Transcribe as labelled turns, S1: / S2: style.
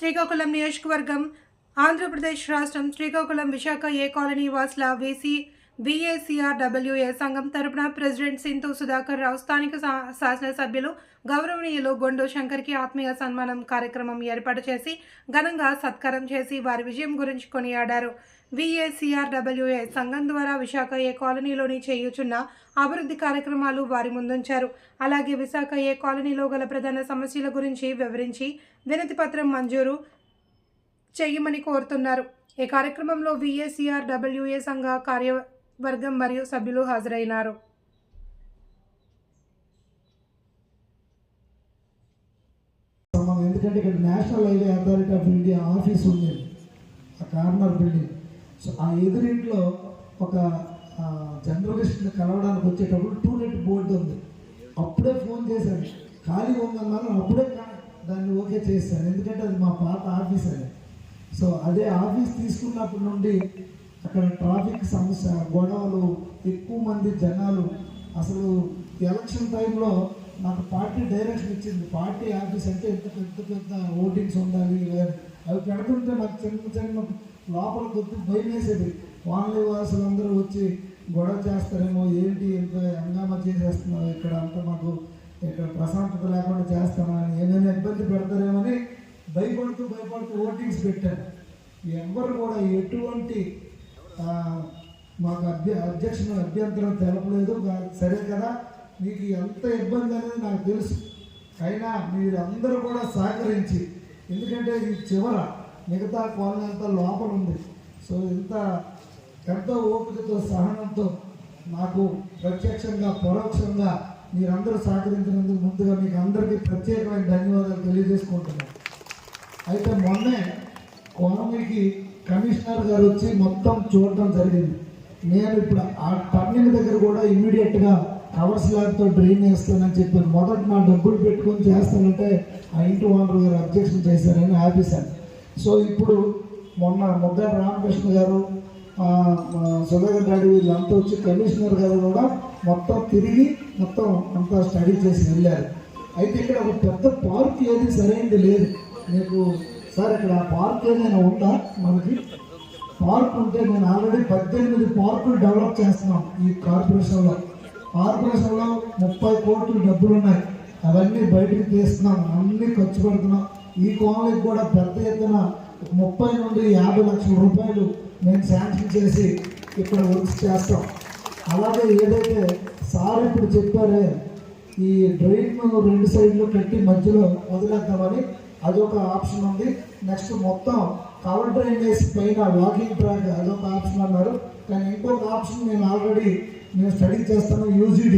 S1: శ్రీకాకుళం నియోజకవర్గం ఆంధ్రప్రదేశ్ రాష్ట్రం శ్రీకాకుళం విశాఖ ఏ కాలనీ వాసుల VACRWA సంఘం తరపున ప్రెసిడెంట్ సింతు సుధాకర్ రావు స్థానిక శాసనసభ్యులు గౌరవనీయులు గొండు శంకర్కి ఆత్మీయ సన్మానం కార్యక్రమం ఏర్పాటు చేసి ఘనంగా సత్కారం చేసి వారి విజయం గురించి కొనియాడారు. VACRWA సంఘం ద్వారా విశాఖ ఏ కాలనీలోని చేయుచున్న అభివృద్ధి కార్యక్రమాలు వారి ముందుంచారు. అలాగే విశాఖ ఏ కాలనీలో గల ప్రధాన సమస్యల గురించి వివరించి వినతి పత్రం మంజూరు చేయమని కోరుతున్నారు. ఈ కార్యక్రమంలో VACRWA సంఘ కార్యవర్గం మరియు సభ్యులు హాజరైనారు.
S2: ఎందుకంటే ఇక్కడ national highway authority of India office ఉంది, ఆ కార్నర్ బిల్డింగ్. సో ఆ ఎదురింట్లో ఒక జర్నలిస్ట్ని కలవడానికి వచ్చేటప్పుడు టూలెట్ బోర్డు ఉంది. అప్పుడే ఫోన్ చేశాను, ఖాళీ ఉందన్నాను, అప్పుడే దాన్ని ఓకే చేశాను, ఎందుకంటే అది మా పాత ఆఫీస్ అని. సో అదే ఆఫీస్ తీసుకున్నప్పటి నుండి అక్కడ ట్రాఫిక్ సమస్య, గొడవలు, ఎక్కువ మంది జనాలు. అసలు ఎలక్షన్ టైంలో నాకు పార్టీ డైరెక్షన్ ఇచ్చింది, పార్టీ ఆఫీస్ అంటే ఎంత పెద్ద పెద్ద ఓటింగ్స్ ఉండాలి, అవి పెడుతుంటే నాకు చిన్న లోపల కొద్ది భయం వేసేది. వాన్లీ వాసులందరూ వచ్చి గొడవ చేస్తారేమో, ఏంటి ఎంత హంగామా చేసేస్తున్నారు ఇక్కడ, అంతా మాకు ఇక్కడ ప్రశాంతత లేకుండా చేస్తామని, ఏమైనా ఇబ్బంది పెడతారేమని భయపడుతూ ఓటింగ్స్ పెట్టారు. ఎవరు కూడా ఎటువంటి మాకు అభ్యంతరం తెలపలేదు. సరే కదా, మీకు ఎంత ఇబ్బంది అనేది నాకు తెలుసు, అయినా మీరు అందరూ కూడా సహకరించి, ఎందుకంటే ఇది చివర, మిగతా కాలనీ అంతా లోపల ఉంది. సో ఎంతో ఓపికతో సహనంతో నాకు ప్రత్యక్షంగా పరోక్షంగా మీరందరూ సహకరించినందుకు ముందుగా మీకు అందరికీ ప్రత్యేకమైన ధన్యవాదాలు తెలియజేసుకుంటున్నాను. అయితే మొన్నే కాలనీకి కమిషనర్ గారు వచ్చి మొత్తం చూడటం జరిగింది. నేను ఇప్పుడు ఆ టర్నింగ్ దగ్గర కూడా ఇమ్మీడియట్గా కవర్ స్లాబ్తో డ్రైన్ వేస్తానని చెప్పాను. మొదట నా డబ్బులు పెట్టుకొని చేస్తానంటే ఆ ఇంటి ఓనర్ గారు అబ్జెక్షన్ చేశారని ఆపేశాను. సో ఇప్పుడు మొన్న ముద్దా రామకృష్ణ గారు, సుధాకర్ డాడీ వీళ్ళంతా వచ్చి కమిషనర్ గారు కూడా మొత్తం తిరిగి మొత్తం అంతా స్టడీ చేసి వెళ్ళారు. అయితే ఇక్కడ ఒక పెద్ద పార్క్ ఏది సరైనది లేదు. మీకు సార్ ఇక్కడ పార్క్ ఏదైనా ఉందా? మనకి పార్క్ ఉంటే నేను ఆల్రెడీ 18 పార్కులు డెవలప్ చేస్తున్నాం ఈ కార్పొరేషన్లో 30 కోట్లు డబ్బులు ఉన్నాయి, అవన్నీ బయటకు తీస్తున్నాం, అన్నీ ఖర్చు పెడుతున్నాం. ఈ కాలనీకి కూడా పెద్ద ఎత్తున 30 నుండి 50 లక్షల రూపాయలు నేను శాంక్షన్ చేసి ఇక్కడ వర్క్స్ చేస్తాం. అలాగే ఏదైతే సార్ ఇప్పుడు చెప్పారే, ఈ డ్రైన్ 2 సైడ్లు కట్టి మధ్యలో వదిలేద్దామని, అదొక ఆప్షన్ ఉంది. నెక్స్ట్ మొత్తం కవర్ డ్రైన్ వేసి పైన వాకింగ్ ట్రాక్, అదొక ఆప్షన్ అన్నారు. కానీ ఇంకొక ఆప్షన్ నేను ఆల్రెడీ స్టడీ చేస్తాను, UGD.